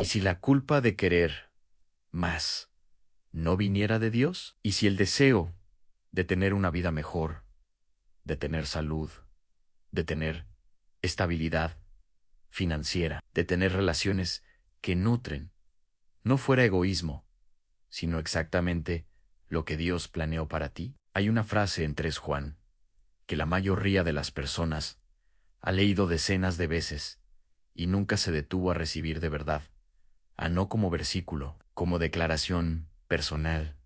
¿Y si la culpa de querer más no viniera de Dios? ¿Y si el deseo de tener una vida mejor, de tener salud, de tener estabilidad financiera, de tener relaciones que nutren, no fuera egoísmo, sino exactamente lo que Dios planeó para ti? Hay una frase en 3 Juan que la mayoría de las personas ha leído decenas de veces y nunca se detuvo a recibir de verdad, a no como versículo, como declaración personal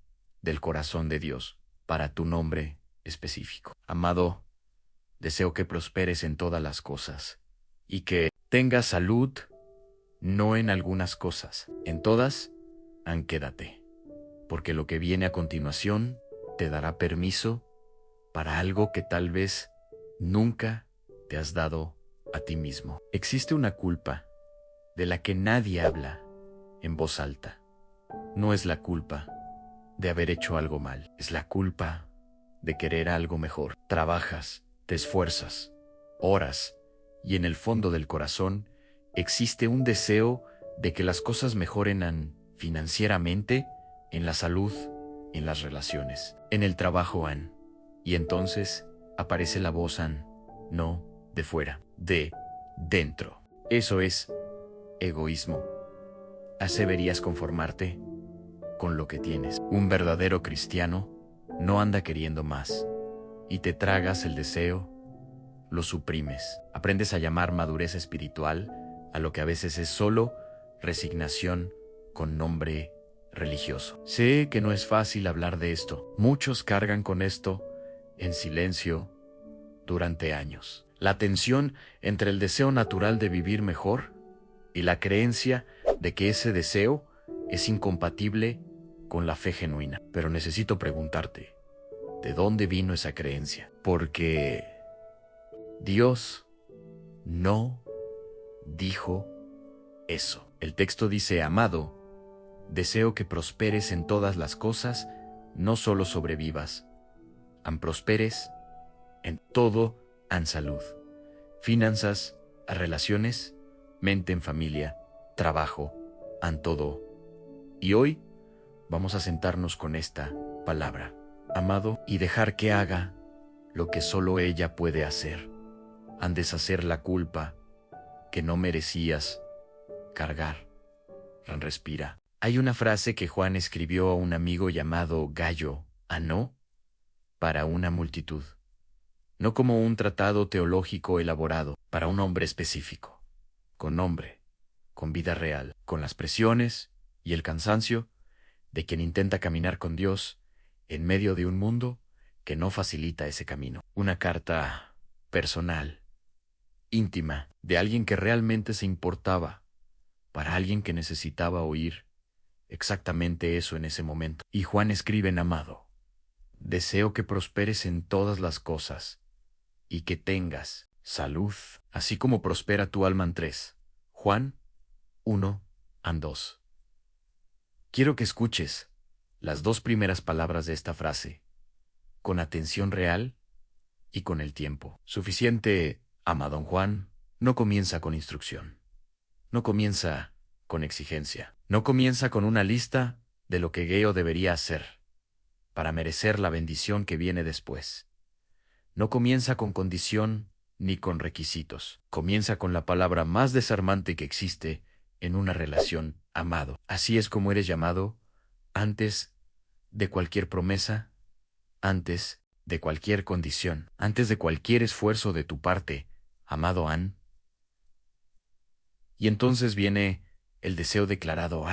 del corazón de Dios para tu nombre específico. Amado, deseo que prosperes en todas las cosas y que tengas salud, no en algunas cosas, en todas, quédate, porque lo que viene a continuación te dará permiso para algo que tal vez nunca te has dado a ti mismo. Existe una culpa de la que nadie habla en voz alta. No es la culpa de haber hecho algo mal, es la culpa de querer algo mejor. Trabajas, te esfuerzas, oras, y en el fondo del corazón existe un deseo de que las cosas mejoren financieramente, en la salud, en las relaciones, en el trabajo. Y entonces aparece la voz no de fuera, de dentro. Eso es egoísmo. ¿Deberías conformarte con lo que tienes? Un verdadero cristiano no anda queriendo más, y te tragas el deseo, lo suprimes. Aprendes a llamar madurez espiritual a lo que a veces es solo resignación con nombre religioso. Sé que no es fácil hablar de esto. Muchos cargan con esto en silencio durante años. La tensión entre el deseo natural de vivir mejor y la creencia de que ese deseo es incompatible con la fe genuina. Pero necesito preguntarte, ¿de dónde vino esa creencia? Porque Dios no dijo eso. El texto dice: amado, deseo que prosperes en todas las cosas, no solo sobrevivas, prosperes en todo, salud, finanzas, relaciones, mente en familia, trabajo, todo. Y hoy vamos a sentarnos con esta palabra, amado, y dejar que haga lo que solo ella puede hacer, deshacer la culpa que no merecías cargar. Respira. Hay una frase que Juan escribió a un amigo llamado Gallo, no para una multitud, no como un tratado teológico elaborado para un hombre específico, con nombre, con vida real, con las presiones y el cansancio de quien intenta caminar con Dios en medio de un mundo que no facilita ese camino. Una carta personal, íntima, de alguien que realmente se importaba, para alguien que necesitaba oír exactamente eso en ese momento. Y Juan escribe: amado, deseo que prosperes en todas las cosas y que tengas salud, así como prospera tu alma. 3 Juan 1:2. Quiero que escuches las 2 primeras palabras de esta frase con atención real y con el tiempo suficiente. Don Juan no comienza con instrucción, no comienza con exigencia, no comienza con una lista de lo que Geo debería hacer para merecer la bendición que viene después. No comienza con condición ni con requisitos. Comienza con la palabra más desarmante que existe en una relación: amado. Así es como eres llamado, antes de cualquier promesa, antes de cualquier condición, antes de cualquier esfuerzo de tu parte, amado. Y entonces viene el deseo declarado: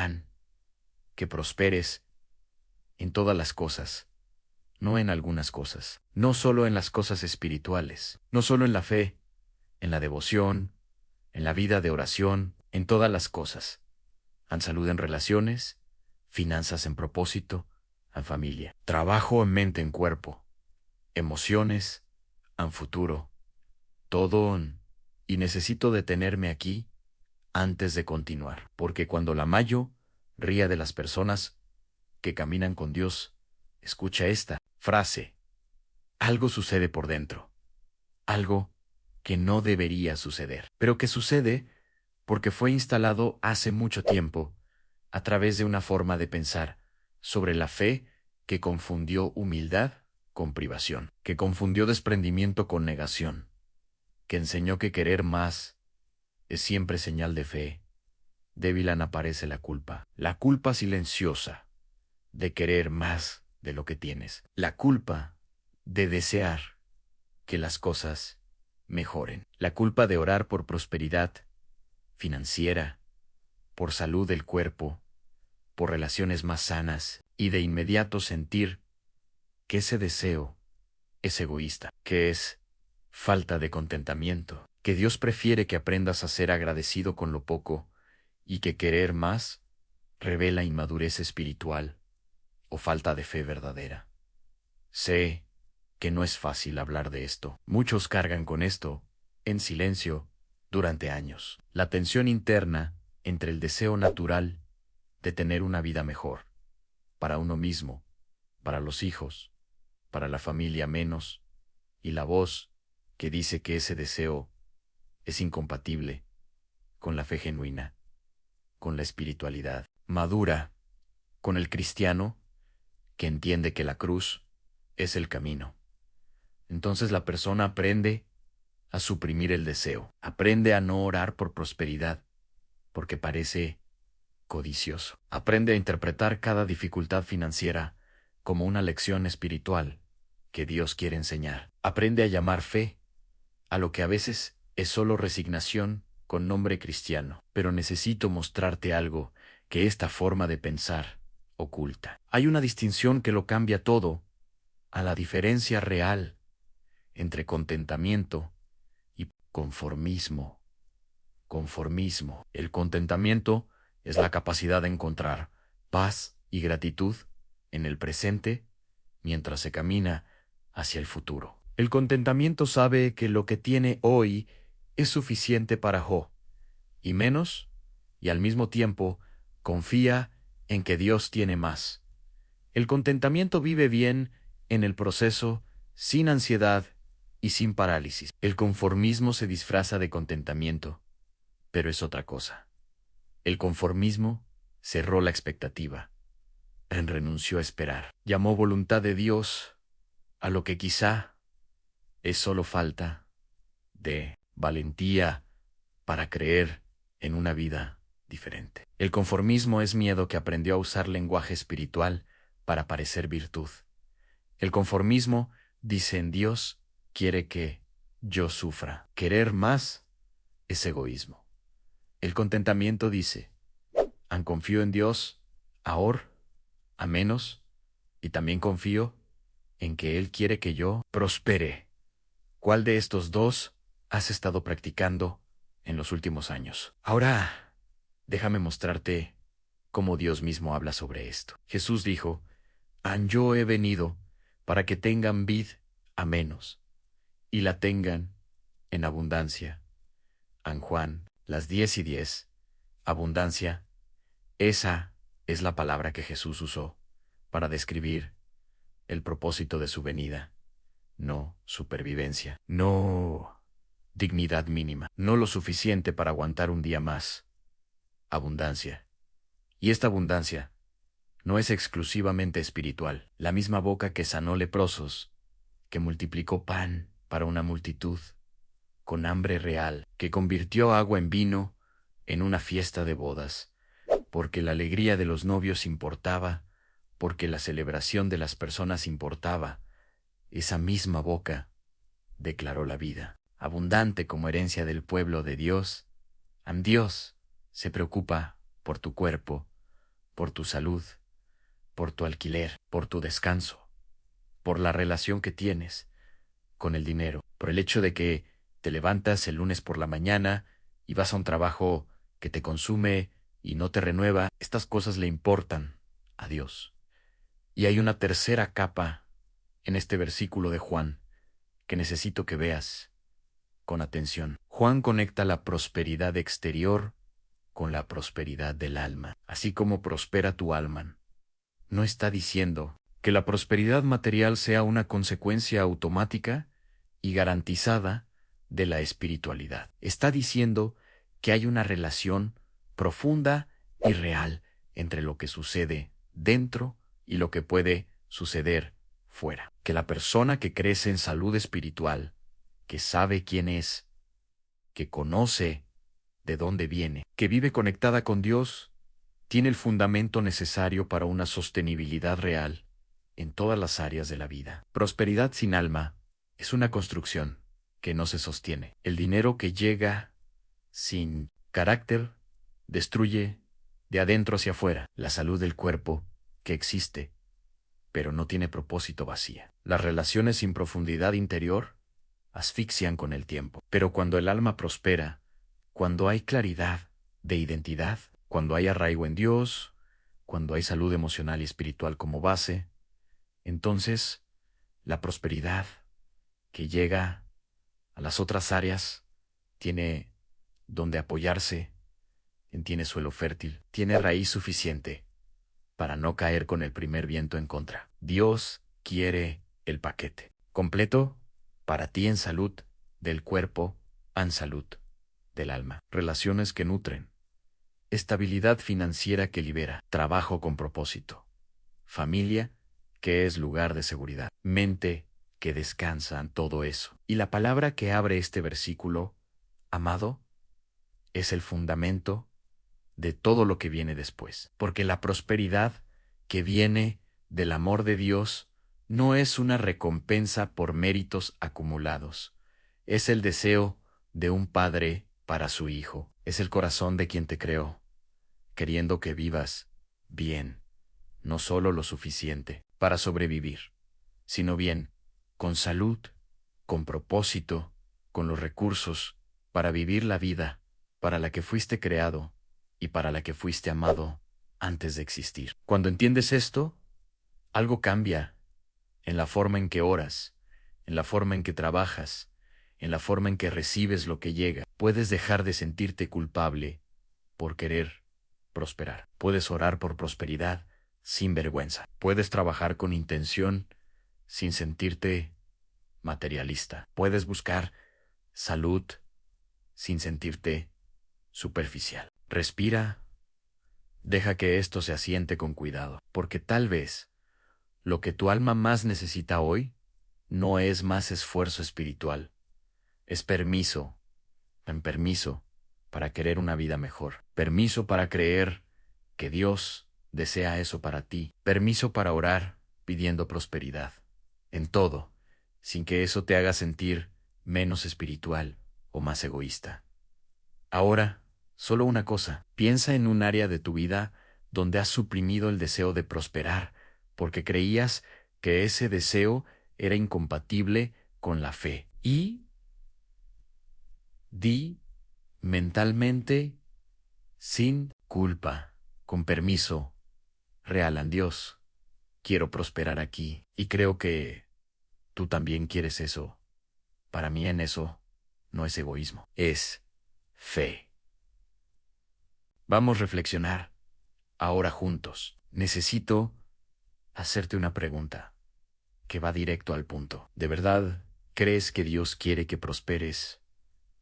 que prosperes en todas las cosas, no en algunas cosas, no solo en las cosas espirituales, no solo en la fe, en la devoción, en la vida de oración, en todas las cosas. Salud en relaciones, finanzas en propósito, familia, trabajo en mente en cuerpo, emociones, futuro, todo. Y necesito detenerme aquí antes de continuar, porque cuando la Mayo ría de las personas que caminan con Dios, escucha esta frase: algo sucede por dentro, algo que no debería suceder, pero que sucede porque fue instalado hace mucho tiempo a través de una forma de pensar sobre la fe que confundió humildad con privación, que confundió desprendimiento con negación, que enseñó que querer más es siempre señal de fe. Débil aparece la culpa silenciosa de querer más de lo que tienes, la culpa de desear que las cosas mejoren, la culpa de orar por prosperidad financiera, por salud del cuerpo, por relaciones más sanas y de inmediato sentir que ese deseo es egoísta, que es falta de contentamiento, que Dios prefiere que aprendas a ser agradecido con lo poco y que querer más revela inmadurez espiritual o falta de fe verdadera. Sé que no es fácil hablar de esto. Muchos cargan con esto, en silencio, durante años. La tensión interna entre el deseo natural de tener una vida mejor, para uno mismo, para los hijos, para la familia menos, y la voz que dice que ese deseo es incompatible con la fe genuina, con la espiritualidad madura, con el cristiano que entiende que la cruz es el camino. Entonces la persona aprende a suprimir el deseo, aprende a no orar por prosperidad, porque parece codicioso. Aprende a interpretar cada dificultad financiera como una lección espiritual que Dios quiere enseñar. Aprende a llamar fe a lo que a veces es solo resignación con nombre cristiano. Pero necesito mostrarte algo que esta forma de pensar oculta. Hay una distinción que lo cambia todo, a la diferencia real entre contentamiento y conformismo. Conformismo. El contentamiento es la capacidad de encontrar paz y gratitud en el presente mientras se camina hacia el futuro. El contentamiento sabe que lo que tiene hoy es suficiente para y menos, y al mismo tiempo confía en que Dios tiene más. El contentamiento vive bien en el proceso, sin ansiedad y sin parálisis. El conformismo se disfraza de contentamiento, pero es otra cosa. El conformismo cerró la expectativa, renunció a esperar, llamó voluntad de Dios a lo que quizá es solo falta de valentía para creer en una vida diferente. El conformismo es miedo que aprendió a usar lenguaje espiritual para parecer virtud. El conformismo dice en Dios quiere que yo sufra. Querer más es egoísmo. El contentamiento dice, confío en Dios, ahora, a menos, y también confío en que Él quiere que yo prospere. ¿Cuál de estos dos has estado practicando en los últimos años? Ahora, déjame mostrarte cómo Dios mismo habla sobre esto. Jesús dijo, yo he venido para que tengan vid a menos, y la tengan en abundancia. Juan, las 10:10, abundancia. Esa es la palabra que Jesús usó para describir el propósito de su venida. No supervivencia, no dignidad mínima, no lo suficiente para aguantar un día más. Abundancia. Y esta abundancia no es exclusivamente espiritual. La misma boca que sanó leprosos, que multiplicó pan para una multitud, con hambre real, que convirtió agua en vino en una fiesta de bodas, porque la alegría de los novios importaba, porque la celebración de las personas importaba, esa misma boca declaró la vida, abundante como herencia del pueblo de Dios. Dios se preocupa por tu cuerpo, por tu salud, por tu alquiler, por tu descanso, por la relación que tienes con el dinero, por el hecho de que te levantas el lunes por la mañana y vas a un trabajo que te consume y no te renueva. Estas cosas le importan a Dios. Y hay una tercera capa en este versículo de Juan que necesito que veas con atención. Juan conecta la prosperidad exterior con la prosperidad del alma, así como prospera tu alma. No está diciendo que la prosperidad material sea una consecuencia automática y garantizada de la espiritualidad. Está diciendo que hay una relación profunda y real entre lo que sucede dentro y lo que puede suceder fuera. Que la persona que crece en salud espiritual, que sabe quién es, que conoce de dónde viene, que vive conectada con Dios, tiene el fundamento necesario para una sostenibilidad real en todas las áreas de la vida. Prosperidad sin alma es una construcción que no se sostiene. El dinero que llega sin carácter destruye de adentro hacia afuera. La salud del cuerpo, que existe, pero no tiene propósito, vacía. Las relaciones sin profundidad interior asfixian con el tiempo. Pero cuando el alma prospera, cuando hay claridad de identidad, cuando hay arraigo en Dios, cuando hay salud emocional y espiritual como base, entonces la prosperidad que llega a las otras áreas tiene donde apoyarse, tiene suelo fértil, tiene raíz suficiente para no caer con el primer viento en contra. Dios quiere el paquete completo para ti en salud del cuerpo, en salud del alma. Relaciones que nutren, estabilidad financiera que libera, trabajo con propósito, familia que es lugar de seguridad, mente que descansa en todo eso. Y la palabra que abre este versículo, amado, es el fundamento de todo lo que viene después. Porque la prosperidad que viene del amor de Dios no es una recompensa por méritos acumulados. Es el deseo de un padre para su hijo. Es el corazón de quien te creó, queriendo que vivas bien, no solo lo suficiente para sobrevivir, sino bien, con salud, con propósito, con los recursos para vivir la vida para la que fuiste creado y para la que fuiste amado antes de existir. Cuando entiendes esto, algo cambia en la forma en que oras, en la forma en que trabajas, en la forma en que recibes lo que llega. Puedes dejar de sentirte culpable por querer prosperar. Puedes orar por prosperidad sin vergüenza. Puedes trabajar con intención sin sentirte materialista. Puedes buscar salud sin sentirte superficial. Respira, deja que esto se asiente con cuidado, porque tal vez lo que tu alma más necesita hoy no es más esfuerzo espiritual, es permiso, en permiso para querer una vida mejor, permiso para creer que Dios desea eso para ti, permiso para orar pidiendo prosperidad, en todo, sin que eso te haga sentir menos espiritual o más egoísta. Ahora, solo una cosa, piensa en un área de tu vida donde has suprimido el deseo de prosperar, porque creías que ese deseo era incompatible con la fe. Y di mentalmente, sin culpa, con permiso, real Dios, quiero prosperar aquí, y creo que tú también quieres eso. Para mí en eso no es egoísmo, es fe. Vamos a reflexionar ahora juntos. Necesito hacerte una pregunta que va directo al punto. ¿De verdad crees que Dios quiere que prosperes?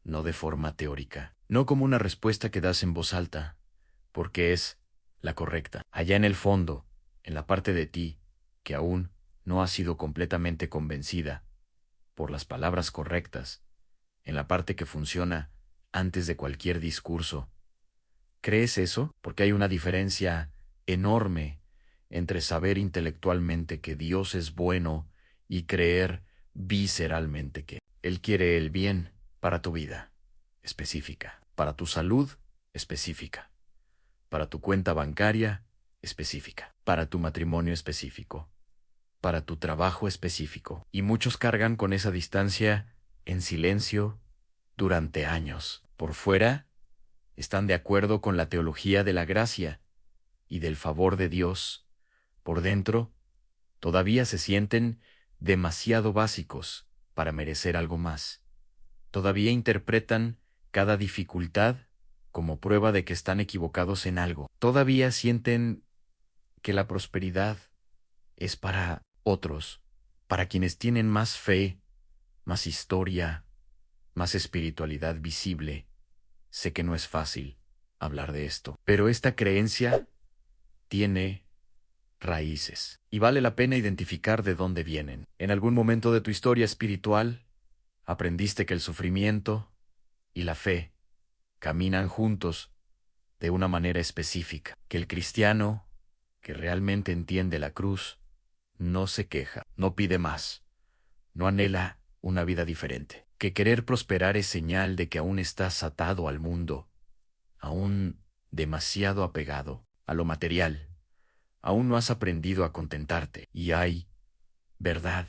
No de forma teórica, no como una respuesta que das en voz alta, porque es la correcta. Allá en el fondo, en la parte de ti que aún no ha sido completamente convencida por las palabras correctas, en la parte que funciona antes de cualquier discurso. ¿Crees eso? Porque hay una diferencia enorme entre saber intelectualmente que Dios es bueno y creer visceralmente que Él quiere el bien para tu vida específica, para tu salud específica, para tu cuenta bancaria específica, para tu matrimonio específico, para tu trabajo específico. Y muchos cargan con esa distancia en silencio durante años. Por fuera, están de acuerdo con la teología de la gracia y del favor de Dios. Por dentro, todavía se sienten demasiado básicos para merecer algo más. Todavía interpretan cada dificultad como prueba de que están equivocados en algo. Todavía sienten que la prosperidad es para otros, para quienes tienen más fe, más historia, más espiritualidad visible, Sé que no es fácil hablar de esto, pero esta creencia tiene raíces y vale la pena identificar de dónde vienen. En algún momento de tu historia espiritual, aprendiste que el sufrimiento y la fe caminan juntos de una manera específica, que el cristiano que realmente entiende la cruz no se queja, no pide más, no anhela una vida diferente, que querer prosperar es señal de que aún estás atado al mundo, aún demasiado apegado a lo material, aún no has aprendido a contentarte, y hay verdad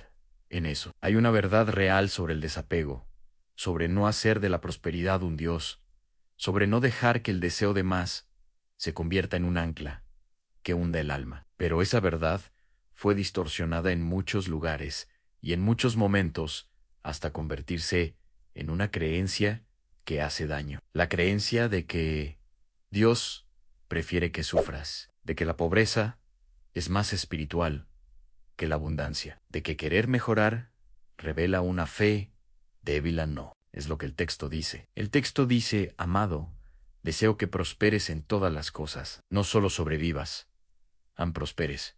en eso. Hay una verdad real sobre el desapego, sobre no hacer de la prosperidad un Dios, sobre no dejar que el deseo de más se convierta en un ancla que hunda el alma. Pero esa verdad fue distorsionada en muchos lugares y en muchos momentos hasta convertirse en una creencia que hace daño. La creencia de que Dios prefiere que sufras, de que la pobreza es más espiritual que la abundancia, de que querer mejorar revela una fe débil a no. Es lo que el texto dice. El texto dice, amado, deseo que prosperes en todas las cosas, no solo sobrevivas, prosperes.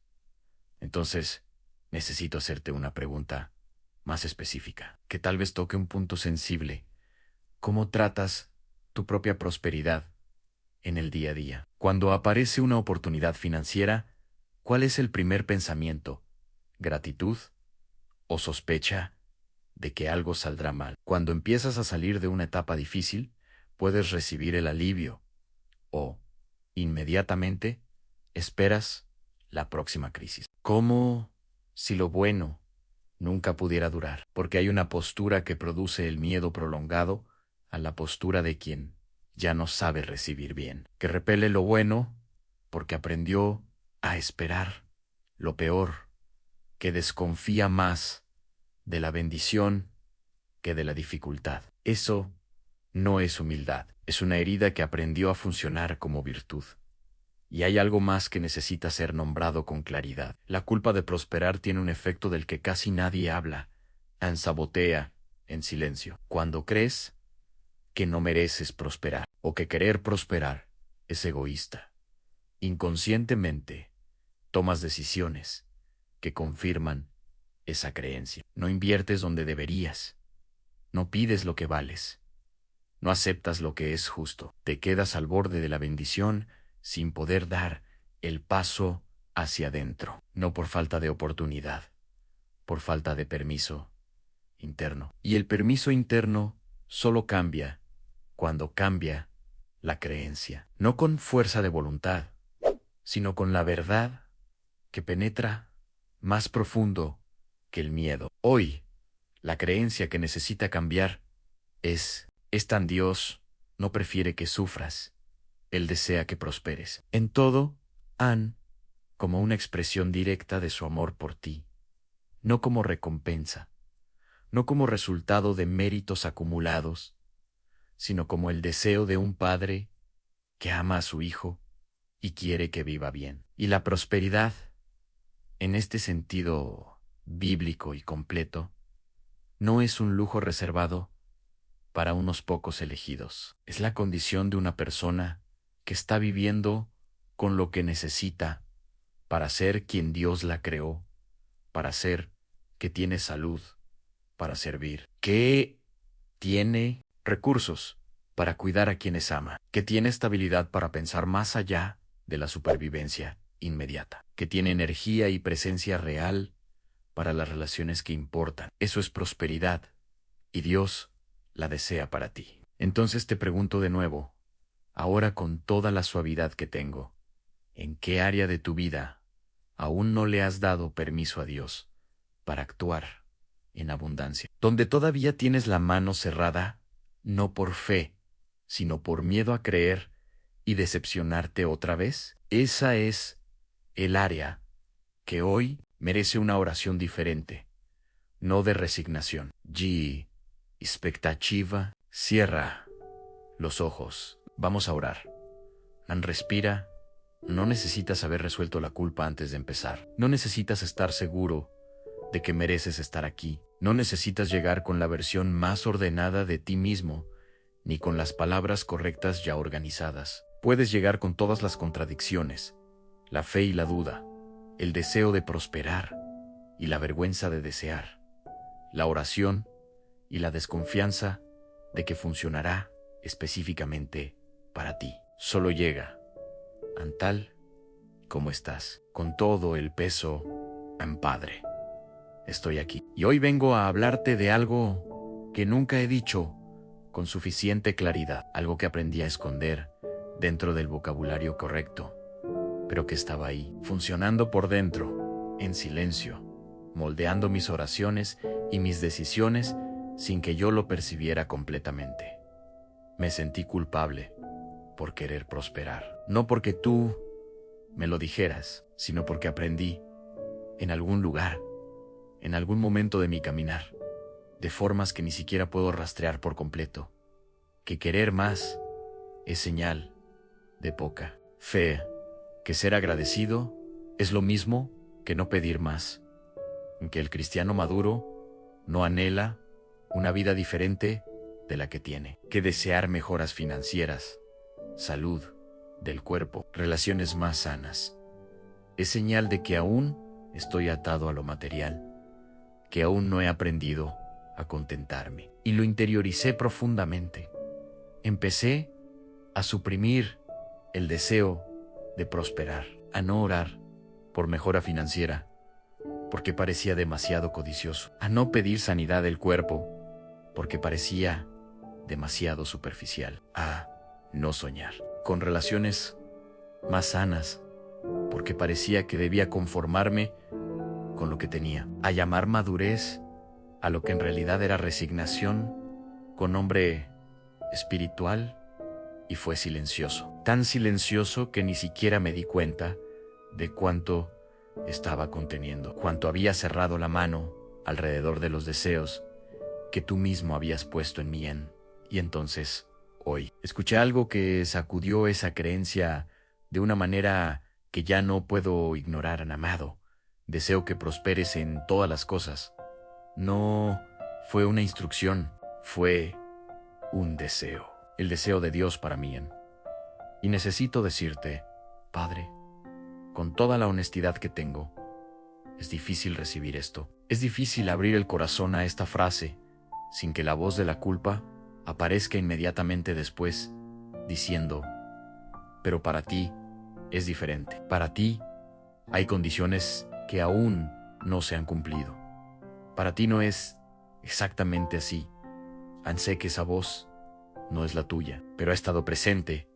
Entonces, necesito hacerte una pregunta más específica, que tal vez toque un punto sensible. ¿Cómo tratas tu propia prosperidad en el día a día? Cuando aparece una oportunidad financiera, ¿cuál es el primer pensamiento? ¿Gratitud o sospecha de que algo saldrá mal? Cuando empiezas a salir de una etapa difícil, puedes recibir el alivio o, inmediatamente, esperas la próxima crisis. Como si lo bueno nunca pudiera durar, porque hay una postura que produce el miedo prolongado a la postura de quien ya no sabe recibir bien, que repele lo bueno porque aprendió a esperar lo peor, que desconfía más de la bendición que de la dificultad. Eso no es humildad, es una herida que aprendió a funcionar como virtud. Y hay algo más que necesita ser nombrado con claridad. La culpa de prosperar tiene un efecto del que casi nadie habla, sabotea en silencio. Cuando crees que no mereces prosperar o que querer prosperar es egoísta, inconscientemente tomas decisiones que confirman esa creencia. No inviertes donde deberías, no pides lo que vales, no aceptas lo que es justo, te quedas al borde de la bendición sin poder dar el paso hacia adentro, no por falta de oportunidad, por falta de permiso interno. Y el permiso interno solo cambia cuando cambia la creencia, no con fuerza de voluntad, sino con la verdad que penetra más profundo que el miedo. Hoy, la creencia que necesita cambiar es tan Dios no prefiere que sufras, Él desea que prosperes. En todo, como una expresión directa de su amor por ti, no como recompensa, no como resultado de méritos acumulados, sino como el deseo de un padre que ama a su hijo y quiere que viva bien. Y la prosperidad, en este sentido bíblico y completo, no es un lujo reservado para unos pocos elegidos. Es la condición de una persona que está viviendo con lo que necesita para ser quien Dios la creó, para ser que tiene salud, para servir, que tiene recursos para cuidar a quienes ama, que tiene estabilidad para pensar más allá de la supervivencia inmediata, que tiene energía y presencia real para las relaciones que importan. Eso es prosperidad, y Dios la desea para ti. Entonces te pregunto de nuevo, ahora con toda la suavidad que tengo, ¿en qué área de tu vida aún no le has dado permiso a Dios para actuar en abundancia? Donde todavía tienes la mano cerrada, no por fe, sino por miedo a creer y decepcionarte otra vez. Esa es el área que hoy merece una oración diferente, no de resignación. Expectativa. Cierra los ojos. Vamos a orar. Respira. No necesitas haber resuelto la culpa antes de empezar. No necesitas estar seguro de que mereces estar aquí. No necesitas llegar con la versión más ordenada de ti mismo ni con las palabras correctas ya organizadas. Puedes llegar con todas las contradicciones, la fe y la duda, el deseo de prosperar y la vergüenza de desear, la oración y la desconfianza de que funcionará específicamente para ti. Solo llega, tal como estás, con todo el peso, Padre. Estoy aquí. Y hoy vengo a hablarte de algo que nunca he dicho con suficiente claridad, algo que aprendí a esconder dentro del vocabulario correcto, pero que estaba ahí, funcionando por dentro, en silencio, moldeando mis oraciones y mis decisiones sin que yo lo percibiera completamente. Me sentí culpable por querer prosperar, no porque tú me lo dijeras, sino porque aprendí en algún lugar, en algún momento de mi caminar, de formas que ni siquiera puedo rastrear por completo, que querer más es señal de poca fe, que ser agradecido es lo mismo que no pedir más, que el cristiano maduro no anhela una vida diferente de la que tiene, que desear mejoras financieras, salud del cuerpo, relaciones más sanas. Es señal de que aún estoy atado a lo material, que aún no he aprendido a contentarme. Y lo interioricé profundamente. Empecé a suprimir el deseo de prosperar, a no orar por mejora financiera, porque parecía demasiado codicioso, a no pedir sanidad del cuerpo, porque parecía demasiado superficial, a no soñar con relaciones más sanas, porque parecía que debía conformarme con lo que tenía, a llamar madurez a lo que en realidad era resignación con nombre espiritual, y fue silencioso, tan silencioso que ni siquiera me di cuenta de cuánto estaba conteniendo, cuánto había cerrado la mano alrededor de los deseos que tú mismo habías puesto en mí. Y entonces, hoy, escuché algo que sacudió esa creencia de una manera que ya no puedo ignorar, amado. Deseo que prosperes en todas las cosas. No fue una instrucción, fue un deseo. El deseo de Dios para mí. Y necesito decirte, Padre, con toda la honestidad que tengo, es difícil recibir esto. Es difícil abrir el corazón a esta frase sin que la voz de la culpa aparezca inmediatamente después, diciendo, pero para ti es diferente. Para ti hay condiciones que aún no se han cumplido. Para ti no es exactamente así. Sé que esa voz no es la tuya, pero ha estado presente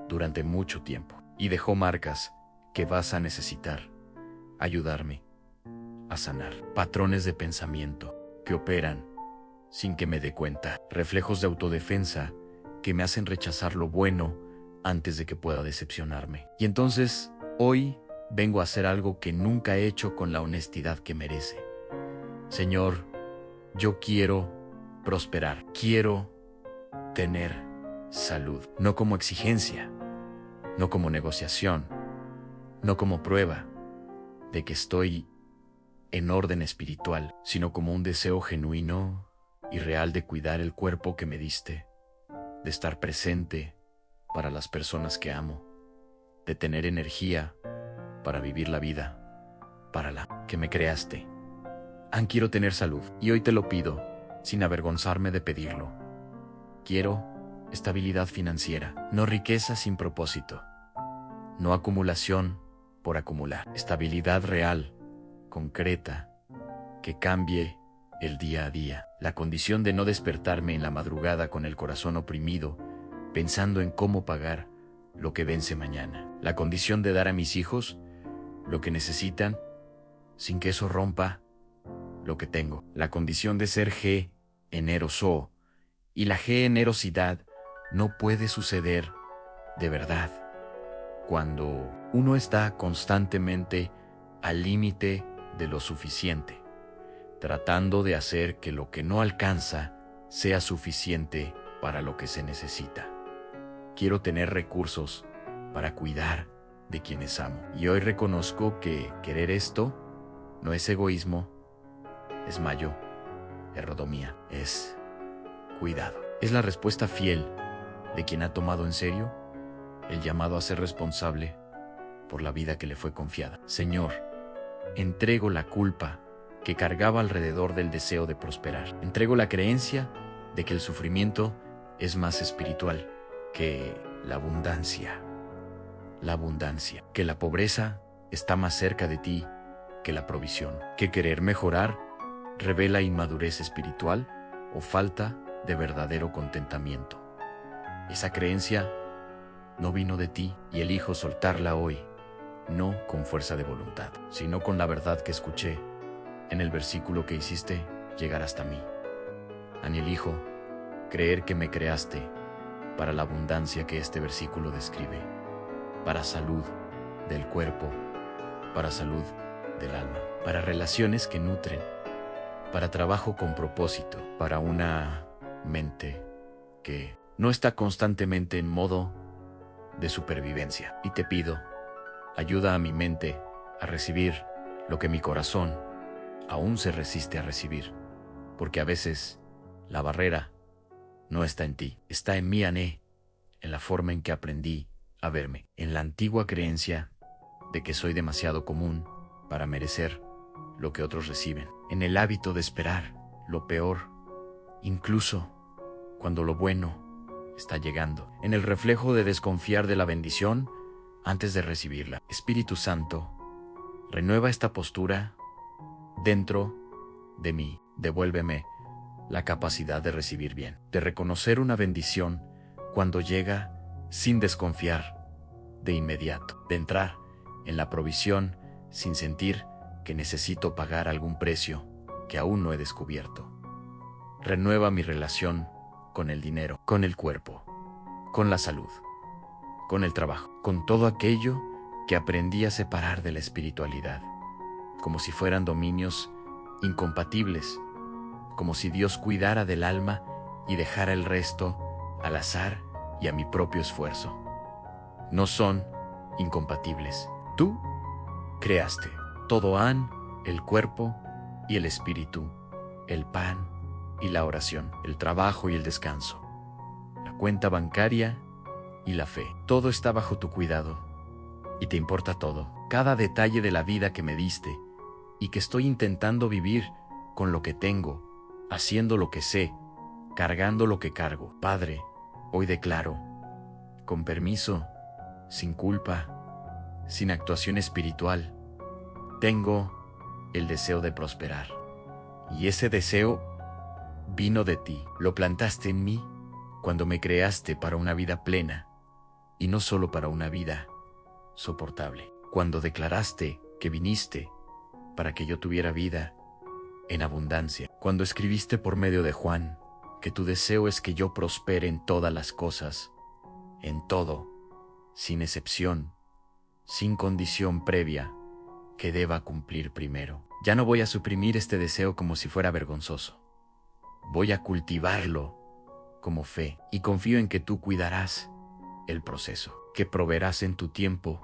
durante mucho tiempo y dejó marcas que vas a necesitar ayudarme a sanar. Patrones de pensamiento que operan sin que me dé cuenta. Reflejos de autodefensa que me hacen rechazar lo bueno antes de que pueda decepcionarme. Y entonces, hoy vengo a hacer algo que nunca he hecho con la honestidad que merece. Señor, yo quiero prosperar. Quiero tener salud. No como exigencia, no como negociación, no como prueba de que estoy en orden espiritual, sino como un deseo genuino y real de cuidar el cuerpo que me diste, de estar presente para las personas que amo, de tener energía para vivir la vida, para la que me creaste. Quiero tener salud, y hoy te lo pido, sin avergonzarme de pedirlo. Quiero estabilidad financiera, no riqueza sin propósito, no acumulación por acumular. Estabilidad real, concreta, que cambie el día a día. La condición de no despertarme en la madrugada con el corazón oprimido, pensando en cómo pagar lo que vence mañana. La condición de dar a mis hijos lo que necesitan, sin que eso rompa lo que tengo. La condición de ser generoso, y la generosidad no puede suceder de verdad cuando uno está constantemente al límite de lo suficiente, tratando de hacer que lo que no alcanza sea suficiente para lo que se necesita. Quiero tener recursos para cuidar de quienes amo. Y hoy reconozco que querer esto no es egoísmo, es mayo, errodomía, es cuidado. Es la respuesta fiel de quien ha tomado en serio el llamado a ser responsable por la vida que le fue confiada. Señor, entrego la culpa que cargaba alrededor del deseo de prosperar. Entrego la creencia de que el sufrimiento es más espiritual que la abundancia. La abundancia, que la pobreza está más cerca de ti que la provisión, que querer mejorar revela inmadurez espiritual o falta de verdadero contentamiento. Esa creencia no vino de ti y elijo soltarla hoy, no con fuerza de voluntad, sino con la verdad que escuché en el versículo que hiciste llegar hasta mí. Elijo creer que me creaste para la abundancia que este versículo describe, para salud del cuerpo, para salud del alma, para relaciones que nutren, para trabajo con propósito, para una mente que no está constantemente en modo de supervivencia. Y te pido, ayuda a mi mente a recibir lo que mi corazón aún se resiste a recibir, porque a veces la barrera no está en ti, está en mí, en la forma en que aprendí a verme, en la antigua creencia de que soy demasiado común para merecer lo que otros reciben, en el hábito de esperar lo peor, incluso cuando lo bueno está llegando, en el reflejo de desconfiar de la bendición antes de recibirla. Espíritu Santo, renueva esta postura dentro de mí. Devuélveme la capacidad de recibir bien, de reconocer una bendición cuando llega sin desconfiar de inmediato, de entrar en la provisión sin sentir que necesito pagar algún precio que aún no he descubierto. Renueva mi relación con el dinero, con el cuerpo, con la salud, con el trabajo, con todo aquello que aprendí a separar de la espiritualidad, como si fueran dominios incompatibles, como si Dios cuidara del alma y dejara el resto al azar y a mi propio esfuerzo. No son incompatibles. Tú creaste todo, el cuerpo y el espíritu, el pan y la oración, el trabajo y el descanso, la cuenta bancaria y la fe. Todo está bajo tu cuidado y te importa todo, cada detalle de la vida que me diste y que estoy intentando vivir con lo que tengo, haciendo lo que sé, cargando lo que cargo. Padre, hoy declaro, con permiso, sin culpa, sin actuación espiritual, tengo el deseo de prosperar. Y ese deseo vino de ti, lo plantaste en mí cuando me creaste para una vida plena y no solo para una vida soportable. Cuando declaraste que viniste para que yo tuviera vida en abundancia. Cuando escribiste por medio de Juan que tu deseo es que yo prospere en todas las cosas, en todo, sin excepción, sin condición previa que deba cumplir primero. Ya no voy a suprimir este deseo como si fuera vergonzoso. Voy a cultivarlo como fe y confío en que tú cuidarás el proceso, que proveerás en tu tiempo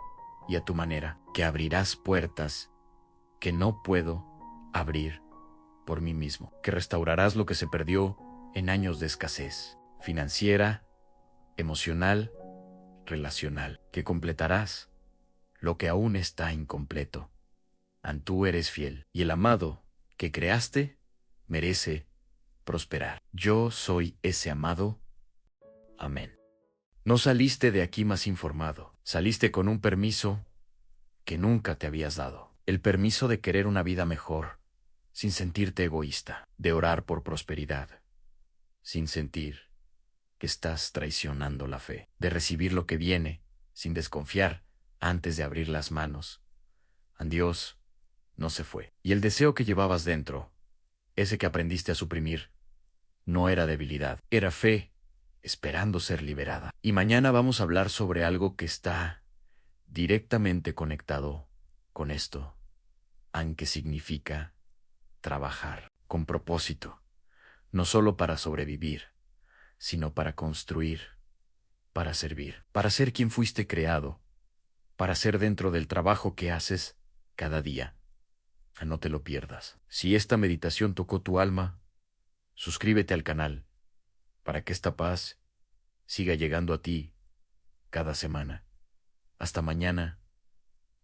y a tu manera, que abrirás puertas que no puedo abrir por mí mismo, que restaurarás lo que se perdió en años de escasez financiera, emocional, relacional, que completarás lo que aún está incompleto. Tú eres fiel y el amado que creaste merece prosperar. Yo soy ese amado. Amén. No saliste de aquí más informado, saliste con un permiso que nunca te habías dado, el permiso de querer una vida mejor, sin sentirte egoísta, de orar por prosperidad, sin sentir que estás traicionando la fe, de recibir lo que viene, sin desconfiar antes de abrir las manos. Dios no se fue. Y el deseo que llevabas dentro, ese que aprendiste a suprimir, no era debilidad, era fe, esperando ser liberada. Y mañana vamos a hablar sobre algo que está directamente conectado con esto, aunque significa trabajar con propósito, no solo para sobrevivir, sino para construir, para servir, para ser quien fuiste creado, para ser dentro del trabajo que haces cada día. No te lo pierdas. Si esta meditación tocó tu alma, suscríbete al canal para que esta paz siga llegando a ti cada semana. Hasta mañana,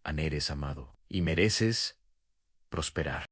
Aneres amado, y mereces prosperar.